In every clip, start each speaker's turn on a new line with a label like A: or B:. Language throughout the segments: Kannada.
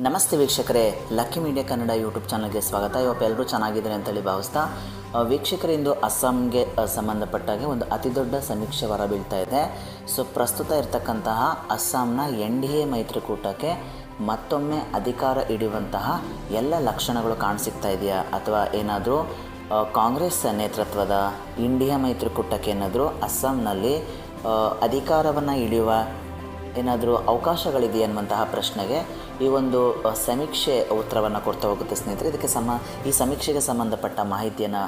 A: ನಮಸ್ತೆ ವೀಕ್ಷಕರೇ, ಲಕ್ಕಿ ಮೀಡಿಯಾ ಕನ್ನಡ ಯೂಟ್ಯೂಬ್ ಚಾನಲ್ಗೆ ಸ್ವಾಗತ. ಇವತ್ತು ಎಲ್ಲರೂ ಚೆನ್ನಾಗಿದ್ದಾರೆ ಅಂತೇಳಿ ಭಾವಿಸ್ತಾ ವೀಕ್ಷಕರೇ, ಇಂದು ಅಸ್ಸಾಂಗೆ ಸಂಬಂಧಪಟ್ಟಾಗೆ ಒಂದು ಅತಿ ದೊಡ್ಡ ಸಮೀಕ್ಷೆ ಹೊರಬೀಳ್ತಾ ಇದೆ. ಸೊ ಪ್ರಸ್ತುತ ಇರತಕ್ಕಂತಹ ಅಸ್ಸಾಂನ NDA ಮೈತ್ರಿಕೂಟಕ್ಕೆ ಮತ್ತೊಮ್ಮೆ ಅಧಿಕಾರ ಹಿಡಿಯುವಂತಹ ಎಲ್ಲ ಲಕ್ಷಣಗಳು ಕಾಣಿಸಿಕ್ತಾ ಇದೆಯಾ, ಅಥವಾ ಏನಾದರೂ ಕಾಂಗ್ರೆಸ್ ನೇತೃತ್ವದ ಇಂಡಿಯಾ ಮೈತ್ರಿಕೂಟಕ್ಕೆ ಏನಾದರೂ ಅಸ್ಸಾಂನಲ್ಲಿ ಅಧಿಕಾರವನ್ನು ಹಿಡಿಯುವ ಏನಾದರೂ ಅವಕಾಶಗಳಿದೆಯಾ ಅನ್ನುವಂತಹ ಪ್ರಶ್ನೆಗೆ ಈ ಒಂದು ಸಮೀಕ್ಷೆ ಉತ್ತರವನ್ನು ಕೊಡ್ತಾ ಹೋಗುತ್ತೆ ಸ್ನೇಹಿತರೆ. ಇದಕ್ಕೆ ಈ ಸಮೀಕ್ಷೆಗೆ ಸಂಬಂಧಪಟ್ಟ ಮಾಹಿತಿಯನ್ನು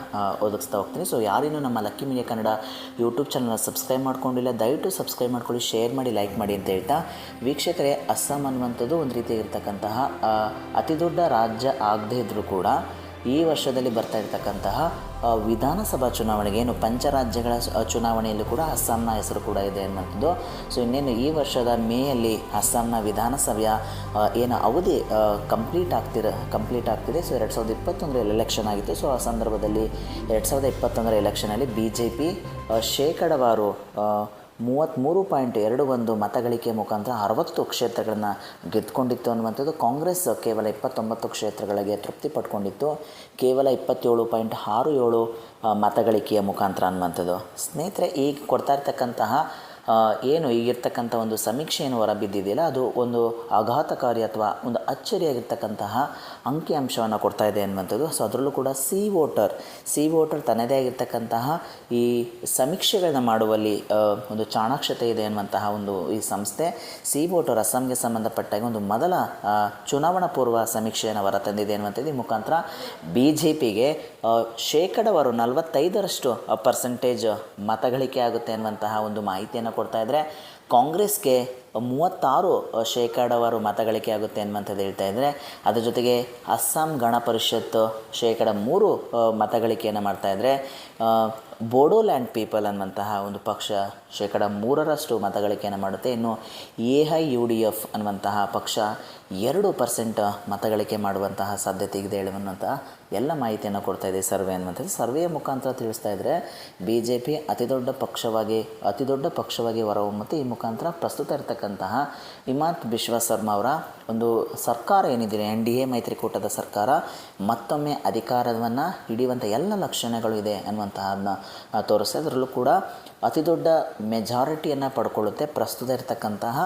A: ಒದಗಿಸ್ತಾ ಹೋಗ್ತೀನಿ. ಸೊ ಯಾರಿನ್ನೂ ನಮ್ಮ ಲಕ್ಕಿ ಮೀಡಿಯಾ ಕನ್ನಡ ಯೂಟ್ಯೂಬ್ ಚಾನಲ್ನ ಸಬ್ಸ್ಕ್ರೈಬ್ ಮಾಡ್ಕೊಂಡಿಲ್ಲ, ದಯವಿಟ್ಟು ಸಬ್ಸ್ಕ್ರೈಬ್ ಮಾಡ್ಕೊಳ್ಳಿ, ಶೇರ್ ಮಾಡಿ, ಲೈಕ್ ಮಾಡಿ ಅಂತ ಹೇಳ್ತಾ, ವೀಕ್ಷಕರೇ, ಅಸ್ಸಾಂ ಅನ್ನುವಂಥದ್ದು ಒಂದು ರೀತಿಯಾಗಿರ್ತಕ್ಕಂತಹ ಅತಿ ದೊಡ್ಡ ರಾಜ್ಯ ಆಗದೇ ಇದ್ದರೂ ಕೂಡ ಈ ವರ್ಷದಲ್ಲಿ ಬರ್ತಾ ಇರತಕ್ಕಂತಹ ವಿಧಾನಸಭಾ ಚುನಾವಣೆಗೆ, ಏನು ಪಂಚರಾಜ್ಯಗಳ ಚುನಾವಣೆಯಲ್ಲೂ ಕೂಡ ಅಸ್ಸಾಂನ ಹೆಸರು ಕೂಡ ಇದೆ ಅನ್ನುವಂಥದ್ದು. ಸೊ ಇನ್ನೇನು ಈ ವರ್ಷದ ಮೇಯಲ್ಲಿ ಅಸ್ಸಾಂನ ವಿಧಾನಸಭೆಯ ಏನು ಅವಧಿ ಕಂಪ್ಲೀಟ್ ಆಗ್ತಿದೆ. ಸೊ 2021 ಎಲೆಕ್ಷನ್ ಆಗಿತ್ತು. ಸೊ ಆ ಸಂದರ್ಭದಲ್ಲಿ 2021 ಎಲೆಕ್ಷನಲ್ಲಿ BJP ಶೇಕಡವಾರು 33.21 ಮತಗಳಿಕೆ ಮುಖಾಂತರ 60 ಕ್ಷೇತ್ರಗಳನ್ನು ಗೆದ್ದುಕೊಂಡಿತ್ತು ಅನ್ನುವಂಥದ್ದು. ಕಾಂಗ್ರೆಸ್ ಕೇವಲ 29 ಕ್ಷೇತ್ರಗಳಿಗೆ ತೃಪ್ತಿ ಪಡ್ಕೊಂಡಿತ್ತು, ಕೇವಲ 27.67 ಮತಗಳಿಕೆಯ ಮುಖಾಂತರ ಅನ್ನುವಂಥದ್ದು. ಸ್ನೇಹಿತರೆ, ಈಗ ಕೊಡ್ತಾ ಇರ್ತಕ್ಕಂತಹ ಏನು ಈಗಿರ್ತಕ್ಕಂಥ ಒಂದು ಸಮೀಕ್ಷೆ ಏನು ಹೊರಬಿದ್ದಿದೆಯಲ್ಲ, ಅದು ಒಂದು ಆಘಾತಕಾರಿ ಅಥವಾ ಒಂದು ಅಚ್ಚರಿಯಾಗಿರ್ತಕ್ಕಂತಹ ಅಂಕಿಅಂಶವನ್ನು ಕೊಡ್ತಾ ಇದೆ ಅನ್ನುವಂಥದ್ದು. ಸೊ ಅದರಲ್ಲೂ ಕೂಡ ಸಿ ವೋಟರ್ ತನ್ನದೇ ಆಗಿರ್ತಕ್ಕಂತಹ ಈ ಸಮೀಕ್ಷೆಗಳನ್ನ ಮಾಡುವಲ್ಲಿ ಒಂದು ಚಾಣಾಕ್ಷತೆ ಇದೆ ಅನ್ನುವಂತಹ ಒಂದು ಈ ಸಂಸ್ಥೆ ಸಿ ವೋಟರ್ ಅಸ್ಸಾಂಗೆ ಸಂಬಂಧಪಟ್ಟಾಗ ಒಂದು ಮೊದಲ ಚುನಾವಣಾ ಪೂರ್ವ ಸಮೀಕ್ಷೆಯನ್ನು ಹೊರತಂದಿದೆ ಅನ್ನುವಂಥದ್ದು. ಈ ಮುಖಾಂತರ BJPಗೆ ಶೇಕಡವಾರು 45% ಮತಗಳಿಕೆ ಆಗುತ್ತೆ ಅನ್ನುವಂತಹ ಒಂದು ಮಾಹಿತಿಯನ್ನು ಕೊಡ್ತಾ ಇದ್ದರೆ, ಕಾಂಗ್ರೆಸ್ಗೆ 36% ಮತಗಳಿಕೆ ಆಗುತ್ತೆ ಅನ್ನುವಂಥದ್ದು ಹೇಳ್ತಾ ಇದ್ದರೆ, ಅದರ ಜೊತೆಗೆ ಅಸ್ಸಾಂ ಗಣ ಪರಿಷತ್ 3% ಮತಗಳಿಕೆಯನ್ನು ಮಾಡ್ತಾಯಿದ್ರೆ, ಬೋಡೋಲ್ಯಾಂಡ್ ಪೀಪಲ್ ಅನ್ನುವಂತಹ ಒಂದು ಪಕ್ಷ 3% ಮತಗಳಿಕೆಯನ್ನು ಮಾಡುತ್ತೆ. ಇನ್ನು AIUDF ಅನ್ನುವಂತಹ ಪಕ್ಷ 2% ಮತಗಳಿಕೆ ಮಾಡುವಂತಹ ಸಾಧ್ಯತೆ ಇದೆ ಹೇಳುವಂತಹ ಎಲ್ಲ ಮಾಹಿತಿಯನ್ನು ಕೊಡ್ತಾ ಇದೆ ಸರ್ವೆ ಅನ್ನುವಂಥದ್ದು. ಸರ್ವೆಯ ಮುಖಾಂತರ ತಿಳಿಸ್ತಾ ಇದ್ದರೆ BJP ಅತಿ ದೊಡ್ಡ ಪಕ್ಷವಾಗಿ ಹೊರಹೊಮ್ಮುತ್ತೆ. ಈ ಮುಖಾಂತರ ಪ್ರಸ್ತುತ ಇರತಕ್ಕಂತಹ ಹಿಮಂತ ಬಿಶ್ವ ಶರ್ಮಾ ಅವರ ಒಂದು ಸರ್ಕಾರ ಏನಿದೆ, NDA ಮೈತ್ರಿಕೂಟದ ಸರ್ಕಾರ ಮತ್ತೊಮ್ಮೆ ಅಧಿಕಾರವನ್ನು ಹಿಡಿಯುವಂಥ ಎಲ್ಲ ಲಕ್ಷಣಗಳು ಇದೆ ಅನ್ನುವಂತಹದನ್ನ ತೋರಿಸ್ತಾ. ಅದರಲ್ಲೂ ಕೂಡ ಅತಿ ದೊಡ್ಡ ಮೆಜಾರಿಟಿಯನ್ನು ಪಡ್ಕೊಳ್ಳುತ್ತೆ ಪ್ರಸ್ತುತ ಇರತಕ್ಕಂತಹ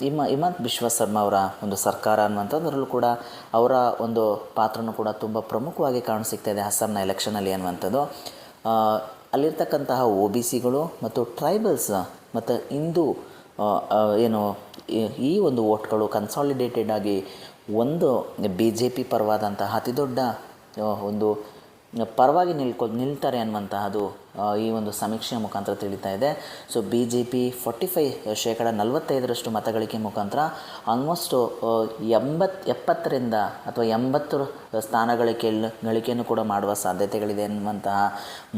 A: ಹಿಮಂತ ಬಿಶ್ವ ಶರ್ಮಾ ಅವರ ಒಂದು ಸರ್ಕಾರ ಅನ್ನುವಂಥದ್ರಲ್ಲೂ ಕೂಡ ಅವರ ಒಂದು ಪಾತ್ರನೂ ಕೂಡ ತುಂಬ ಪ್ರಮುಖವಾಗಿ ಕಾಣಸಿಗ್ತಾ ಇದೆ ಅಸ್ಸಾಂನ ಎಲೆಕ್ಷನಲ್ಲಿ ಅನ್ನುವಂಥದ್ದು. ಅಲ್ಲಿರ್ತಕ್ಕಂತಹ OBCಗಳು ಮತ್ತು ಟ್ರೈಬಲ್ಸ್ ಮತ್ತು ಹಿಂದೂ ಏನು ಈ ಒಂದು ವೋಟ್ಗಳು ಕನ್ಸಾಲಿಡೇಟೆಡ್ ಆಗಿ ಒಂದು BJP ಪರವಾದಂತಹ ಅತಿ ದೊಡ್ಡ ಒಂದು ಪರವಾಗಿ ನಿಲ್ತಾರೆ ಅನ್ನುವಂತಹದ್ದು ಈ ಒಂದು ಸಮೀಕ್ಷೆಯ ಮುಖಾಂತರ ತಿಳಿತಾ ಇದೆ. ಸೊ BJP 45% ಮತಗಳಿಕೆ ಮುಖಾಂತರ ಆಲ್ಮೋಸ್ಟ್ 70 ಅಥವಾ 80 ಸ್ಥಾನಗಳಿಕೆಯನ್ನು ಕೂಡ ಮಾಡುವ ಸಾಧ್ಯತೆಗಳಿದೆ ಅನ್ನುವಂತಹ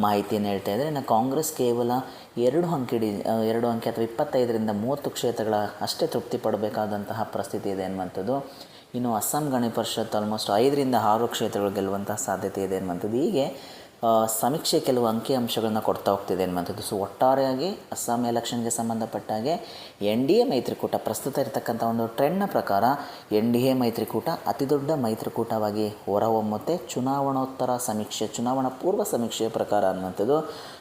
A: ಮಾಹಿತಿಯನ್ನು ಹೇಳ್ತಾ ಇದ್ದಾರೆ. ಇನ್ನು ಕಾಂಗ್ರೆಸ್ ಕೇವಲ 2 ಅಂಕೆ ಅಥವಾ 25-30 ಕ್ಷೇತ್ರಗಳ ಅಷ್ಟೇ ತೃಪ್ತಿ ಪಡಬೇಕಾದಂತಹ ಪರಿಸ್ಥಿತಿ ಇದೆ ಅನ್ನುವಂಥದ್ದು. ಇನ್ನು ಅಸ್ಸಾಂ ಗಣ ಪರಿಷತ್ ಆಲ್ಮೋಸ್ಟ್ 5-6 ಕ್ಷೇತ್ರಗಳು ಗೆಲ್ಲುವಂತಹ ಸಾಧ್ಯತೆ ಇದೆ ಅನ್ನುವಂಥದ್ದು. ಹೀಗೆ ಸಮೀಕ್ಷೆ ಕೆಲವು ಅಂಕಿಅಂಶಗಳನ್ನ ಕೊಡ್ತಾ ಹೋಗ್ತಿದೆ ಅನ್ನುವಂಥದ್ದು. ಸೊ ಒಟ್ಟಾರೆಯಾಗಿ ಅಸ್ಸಾಂ ಎಲೆಕ್ಷನ್ಗೆ ಸಂಬಂಧಪಟ್ಟಾಗೆ NDA ಮೈತ್ರಿಕೂಟ ಪ್ರಸ್ತುತ ಇರತಕ್ಕಂಥ ಒಂದು ಟ್ರೆಂಡ್ನ ಪ್ರಕಾರ NDA ಮೈತ್ರಿಕೂಟ ಅತಿ ದೊಡ್ಡ ಮೈತ್ರಿಕೂಟವಾಗಿ ಹೊರಹೊಮ್ಮುತ್ತೆ ಚುನಾವಣಾ ಪೂರ್ವ ಸಮೀಕ್ಷೆಯ ಪ್ರಕಾರ ಅನ್ನುವಂಥದ್ದು.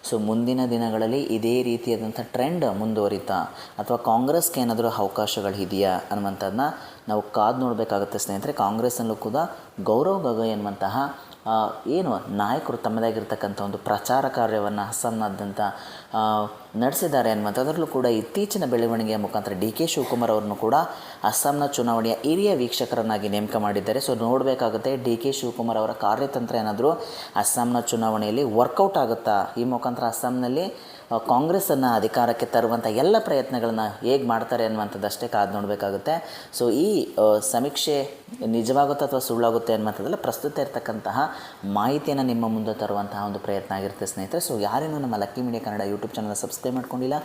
A: ಸೊ ಮುಂದಿನ ದಿನಗಳಲ್ಲಿ ಇದೇ ರೀತಿಯಾದಂಥ ಟ್ರೆಂಡ್ ಮುಂದುವರಿತಾ ಅಥವಾ ಕಾಂಗ್ರೆಸ್ಗೆ ಏನಾದರೂ ಅವಕಾಶಗಳು ಇದೆಯಾ ಅನ್ನುವಂಥದ್ದನ್ನ ನಾವು ಕಾದು ನೋಡಬೇಕಾಗುತ್ತೆ ಸ್ನೇಹಿತರೆ. ಕಾಂಗ್ರೆಸ್ನಲ್ಲೂ ಕೂಡ ಗೌರವ್ ಗೊಗೊಯ್ ಅನ್ನುವಂತಹ ಏನು ನಾಯಕರು ತಮ್ಮದಾಗಿರ್ತಕ್ಕಂಥ ಒಂದು ಪ್ರಚಾರ ಕಾರ್ಯವನ್ನು ಅಸ್ಸಾಂನಾದ್ಯಂತ ನಡೆಸಿದ್ದಾರೆ ಅನ್ನುವಂಥದ್ರಲ್ಲೂ ಕೂಡ ಇತ್ತೀಚಿನ ಬೆಳವಣಿಗೆಯ ಮುಖಾಂತರ DK ಶಿವಕುಮಾರ್ ಅವರನ್ನು ಕೂಡ ಅಸ್ಸಾಂನ ಚುನಾವಣೆಯ ಹಿರಿಯ ವೀಕ್ಷಕರನ್ನಾಗಿ ನೇಮಕ ಮಾಡಿದ್ದಾರೆ. ಸೊ ನೋಡಬೇಕಾಗುತ್ತೆ DK ಶಿವಕುಮಾರ್ ಅವರ ಕಾರ್ಯತಂತ್ರ ಏನಾದರೂ ಅಸ್ಸಾಂನ ಚುನಾವಣೆಯಲ್ಲಿ ವರ್ಕೌಟ್ ಆಗುತ್ತಾ, ಈ ಮುಖಾಂತರ ಅಸ್ಸಾಂನಲ್ಲಿ ಕಾಂಗ್ರೆಸ್ಸನ್ನು ಅಧಿಕಾರಕ್ಕೆ ತರುವಂಥ ಎಲ್ಲ ಪ್ರಯತ್ನಗಳನ್ನು ಹೇಗೆ ಮಾಡ್ತಾರೆ ಅನ್ನುವಂಥದ್ದಷ್ಟೇ ಕಾದು ನೋಡಬೇಕಾಗುತ್ತೆ. ಸೊ ಈ ಸಮೀಕ್ಷೆ ನಿಜವಾಗುತ್ತೆ ಅಥವಾ ಸುಳ್ಳಾಗುತ್ತೆ ಅನ್ನುವಂಥದ್ದೆಲ್ಲ ಪ್ರಸ್ತುತ ಇರತಕ್ಕಂತಹ ಮಾಹಿತಿಯನ್ನು ನಿಮ್ಮ ಮುಂದೆ ತರುವಂತಹ ಒಂದು ಪ್ರಯತ್ನ ಆಗಿರುತ್ತೆ ಸ್ನೇಹಿತರೆ. ಸೊ ಯಾರೇನೂ ನಮ್ಮ lucky media Kannada YouTube channel subscribe ಮಾಡ್ಕೊಂಡಿಲ್ಲ,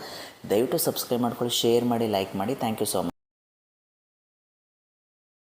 A: ದಯವಿಟ್ಟು ಸಬ್ಸ್ಕ್ರೈಬ್ ಮಾಡ್ಕೊಳ್ಳಿ, ಶೇರ್ ಮಾಡಿ, ಲೈಕ್ ಮಾಡಿ. Thank you so much.